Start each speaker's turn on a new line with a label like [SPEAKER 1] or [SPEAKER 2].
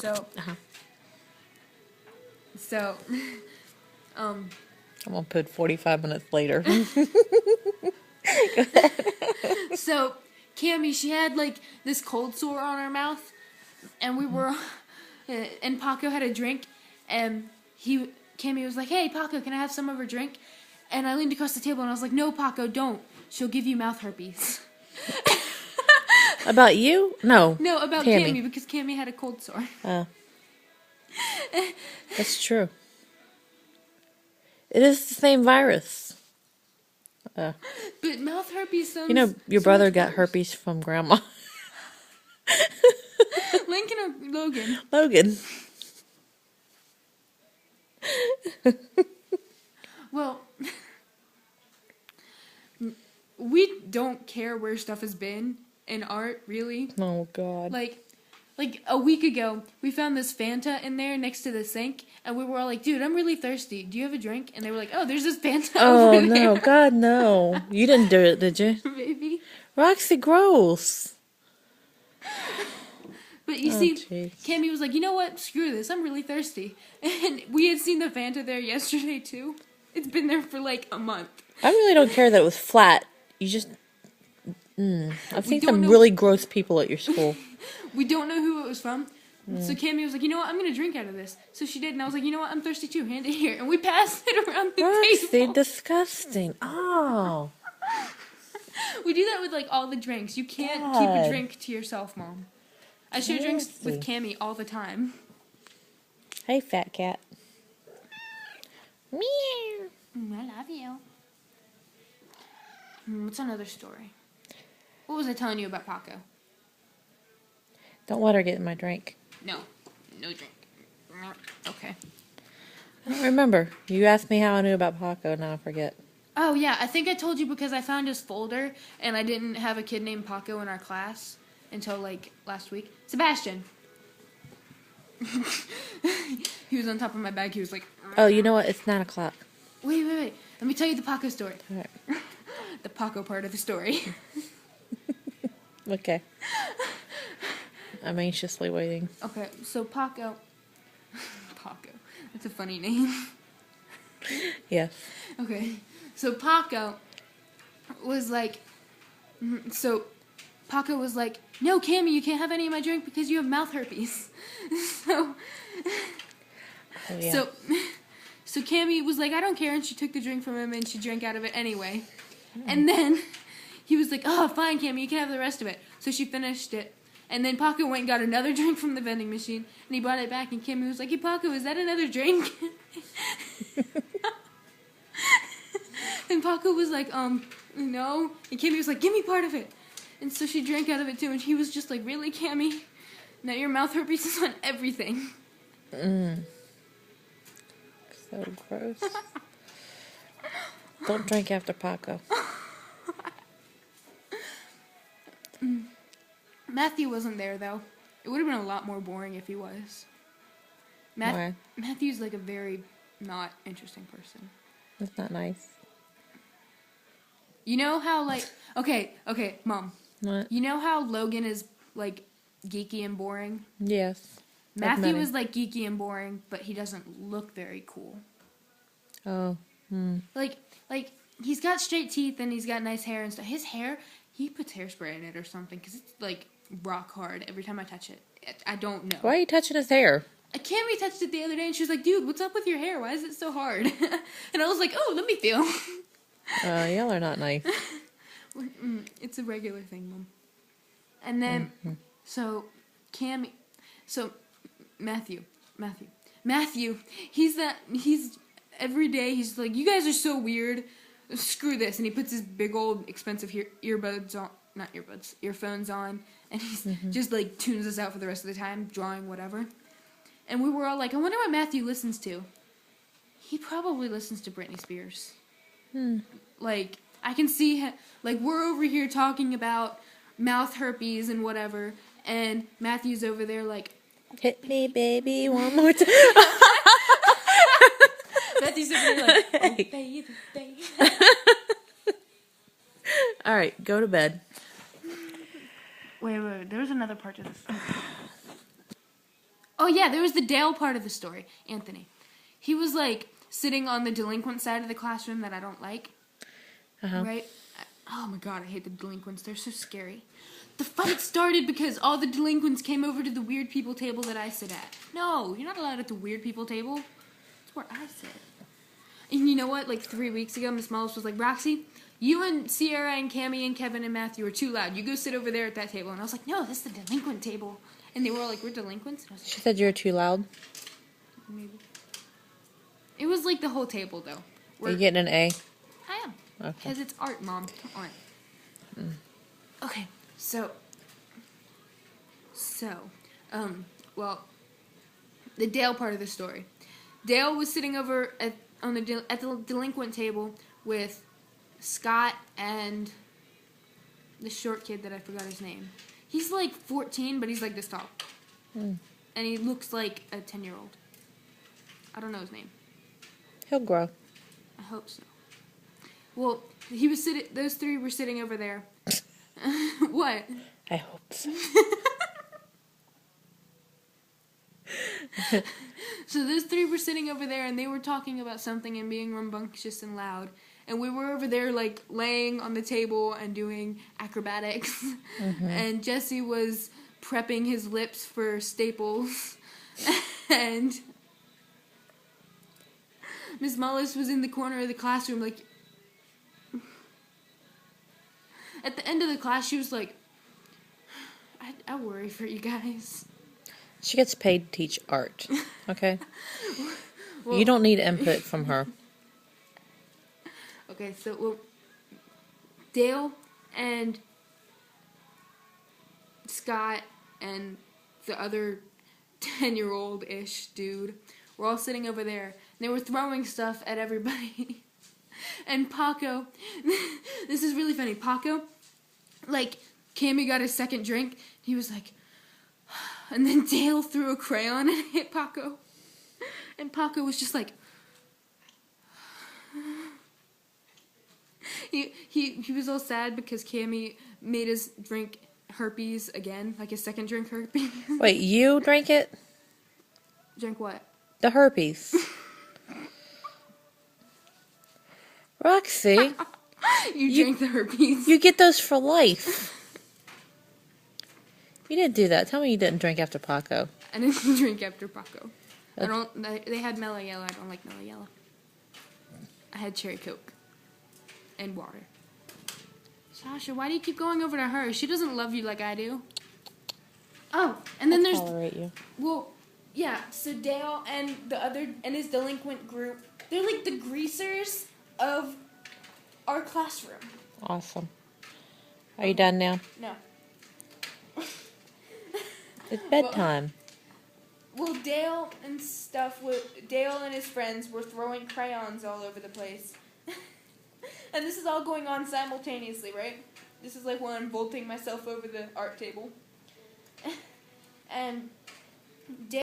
[SPEAKER 1] So, so,
[SPEAKER 2] I'm gonna put 45 minutes later.
[SPEAKER 1] so, Cammy, she had like this cold sore on her mouth, and we were, and Paco had a drink, and Cammy was like, "Hey, Paco, can I have some of her drink?" And I leaned across the table and I was like, "No, Paco, don't. She'll give you mouth herpes."
[SPEAKER 2] About you? No.
[SPEAKER 1] No, about
[SPEAKER 2] Cammy.
[SPEAKER 1] Cammy, because Cammy had a cold sore.
[SPEAKER 2] Oh. That's true. It is the same virus.
[SPEAKER 1] But mouth herpes sounds...
[SPEAKER 2] You know, your
[SPEAKER 1] so
[SPEAKER 2] brother
[SPEAKER 1] much
[SPEAKER 2] got
[SPEAKER 1] worse.
[SPEAKER 2] herpes from grandma.
[SPEAKER 1] Lincoln or Logan?
[SPEAKER 2] Logan.
[SPEAKER 1] Well, we don't care where stuff has been in art, really.
[SPEAKER 2] Oh, God.
[SPEAKER 1] Like a week ago, we found this Fanta in there next to the sink, and we were all like, "Dude, I'm really thirsty. Do you have a drink?" And they were like, "Oh, there's this Fanta
[SPEAKER 2] Oh,
[SPEAKER 1] over
[SPEAKER 2] no.
[SPEAKER 1] there."
[SPEAKER 2] God, no. You didn't do it, did you?
[SPEAKER 1] Maybe.
[SPEAKER 2] Roxy, gross.
[SPEAKER 1] But you
[SPEAKER 2] Oh,
[SPEAKER 1] see,
[SPEAKER 2] jeez.
[SPEAKER 1] Cammy was like, "You know what? Screw this. I'm really thirsty." And we had seen the Fanta there yesterday, too. It's been there for like a month.
[SPEAKER 2] I really don't care that it was flat. You just... I've seen
[SPEAKER 1] don't
[SPEAKER 2] some
[SPEAKER 1] know-
[SPEAKER 2] really gross people at your school.
[SPEAKER 1] We don't know who it was from. So Cammy was like, "You know what? I'm going to drink out of this." So she did, and I was like, "You know what? I'm thirsty too. Hand it here." And we passed it around the
[SPEAKER 2] Roxy,
[SPEAKER 1] table.
[SPEAKER 2] disgusting. Oh.
[SPEAKER 1] We do that with like all the drinks. You can't keep a
[SPEAKER 2] God.
[SPEAKER 1] drink to yourself, Mom. I share drinks with Cammy all the time.
[SPEAKER 2] Hey, fat cat. Meow.
[SPEAKER 1] I love you. What's another story? What was I telling you about Paco?
[SPEAKER 2] Don't let her get in my drink.
[SPEAKER 1] No drink. Okay.
[SPEAKER 2] I don't remember. You asked me how I knew about Paco, now I forget.
[SPEAKER 1] Oh yeah, I think I told you because I found his folder and I didn't have a kid named Paco in our class until like last week. Sebastian. He was on top of my bag. He was like,
[SPEAKER 2] Oh, you know what? It's 9 o'clock.
[SPEAKER 1] wait. Let me tell you the Paco story.
[SPEAKER 2] All right.
[SPEAKER 1] The Paco part of the story.
[SPEAKER 2] Okay. I'm anxiously waiting.
[SPEAKER 1] Okay, so Paco. That's a funny name.
[SPEAKER 2] Yes.
[SPEAKER 1] Okay, so Paco was like, "No, Cammy, you can't have any of my drink because you have mouth herpes." So,
[SPEAKER 2] Oh, yeah.
[SPEAKER 1] so Cammy was like, "I don't care," and she took the drink from him and she drank out of it anyway. And then he was like, "Oh, fine, Cammy, you can have the rest of it." So she finished it. And then Paco went and got another drink from the vending machine, and he brought it back, and Cammy was like, "Hey, Paco, is that another drink?" And Paco was like, no. And Cammy was like, "Give me part of it." And so she drank out of it too, and he was just like, "Really, Cammy? Now your mouth herpes is on everything."
[SPEAKER 2] So gross. Don't drink after Paco.
[SPEAKER 1] Matthew wasn't there, though. It would have been a lot more boring if he was.
[SPEAKER 2] Why?
[SPEAKER 1] Matthew's like a very not interesting person.
[SPEAKER 2] That's not nice.
[SPEAKER 1] You know how, like... Okay, Mom.
[SPEAKER 2] What?
[SPEAKER 1] You know how Logan is, like, geeky and boring?
[SPEAKER 2] Yes.
[SPEAKER 1] Matthew
[SPEAKER 2] Admitting.
[SPEAKER 1] is, like, geeky and boring, but he doesn't look very cool.
[SPEAKER 2] Oh.
[SPEAKER 1] Like, he's got straight teeth and he's got nice hair and stuff. His hair, he puts hairspray in it or something, because it's, like, rock hard every time I touch it. I don't know.
[SPEAKER 2] Why are you touching his hair?
[SPEAKER 1] Cammy touched it the other day and she was like, "Dude, what's up with your hair? Why is it so hard?" And I was like, "Oh, let me feel."
[SPEAKER 2] Y'all are not nice.
[SPEAKER 1] It's a regular thing, Mom. And then, Matthew, he's every day he's like, "You guys are so weird. Screw this." And he puts his big old expensive earphones on, and he's just like tunes us out for the rest of the time, drawing whatever. And we were all like, "I wonder what Matthew listens to." He probably listens to Britney Spears. Like, I can see, like, we're over here talking about mouth herpes and whatever, and Matthew's over there like,
[SPEAKER 2] Hit me, baby, one more time.
[SPEAKER 1] Matthew's over there like, "Oh, baby, baby."
[SPEAKER 2] All right, go to bed.
[SPEAKER 1] Wait, there's another part to this. Oh yeah, there was the Dale part of the story. Anthony, he was like sitting on the delinquent side of the classroom that I don't like. Right? Oh my god, I hate the delinquents. They're so scary. The fight started because all the delinquents came over to the weird people table that I sit at. No, you're not allowed at the weird people table. It's where I sit. And you know what? Like 3 weeks ago, Miss Mullis was like, Roxy, you and Sierra and Cammie and Kevin and Matthew are too loud. You go sit over there at that table. And I was like, no, this is the delinquent table. And they were all like, we're delinquents? And I was
[SPEAKER 2] She said you were too loud.
[SPEAKER 1] like, maybe. It was like the whole table, though.
[SPEAKER 2] Are you getting an A?
[SPEAKER 1] I am.
[SPEAKER 2] Okay.
[SPEAKER 1] Because it's art, Mom. Come on. Okay, well, the Dale part of the story. Dale was sitting over at the delinquent table with Scott and the short kid that I forgot his name. He's like 14, but he's like this tall. And he looks like a 10-year-old. I don't know his name.
[SPEAKER 2] He'll grow.
[SPEAKER 1] I hope so. Well, he was those three were sitting over there. What?
[SPEAKER 2] I hope so.
[SPEAKER 1] So those three were sitting over there, and they were talking about something and being rambunctious and loud. And we were over there, like, laying on the table and doing acrobatics. And Jesse was prepping his lips for staples. And Miss Mullis was in the corner of the classroom, like... At the end of the class, she was like, I worry for you guys.
[SPEAKER 2] She gets paid to teach art. Okay?
[SPEAKER 1] Well,
[SPEAKER 2] you don't need input from her.
[SPEAKER 1] Okay, so Dale and Scott and the other 10-year-old-ish dude were all sitting over there. And they were throwing stuff at everybody. And Paco, this is really funny. Paco, like, Cammie got his second drink. He was like, and then Dale threw a crayon and hit Paco. And Paco was just like, he was all sad because Cammie made us drink herpes again, like his second drink herpes.
[SPEAKER 2] Wait, you drank it?
[SPEAKER 1] Drink what?
[SPEAKER 2] The herpes. Roxy,
[SPEAKER 1] You drank the herpes.
[SPEAKER 2] you get those for life. You didn't do that. Tell me you didn't drink after Paco.
[SPEAKER 1] I didn't drink after Paco. They had Mellow Yellow. I don't like Mellow Yellow. I had Cherry Coke. And water. Sasha, why do you keep going over to her? She doesn't love you like I do. Oh, and then
[SPEAKER 2] I
[SPEAKER 1] there's...
[SPEAKER 2] tolerate you.
[SPEAKER 1] Well, yeah, so Dale and his delinquent group, they're like the greasers of our classroom.
[SPEAKER 2] Awesome. Are you done now?
[SPEAKER 1] No.
[SPEAKER 2] It's bedtime.
[SPEAKER 1] Well, Dale and his friends were throwing crayons all over the place. And this is all going on simultaneously, right? This is like when I'm vaulting myself over the art table. And Dale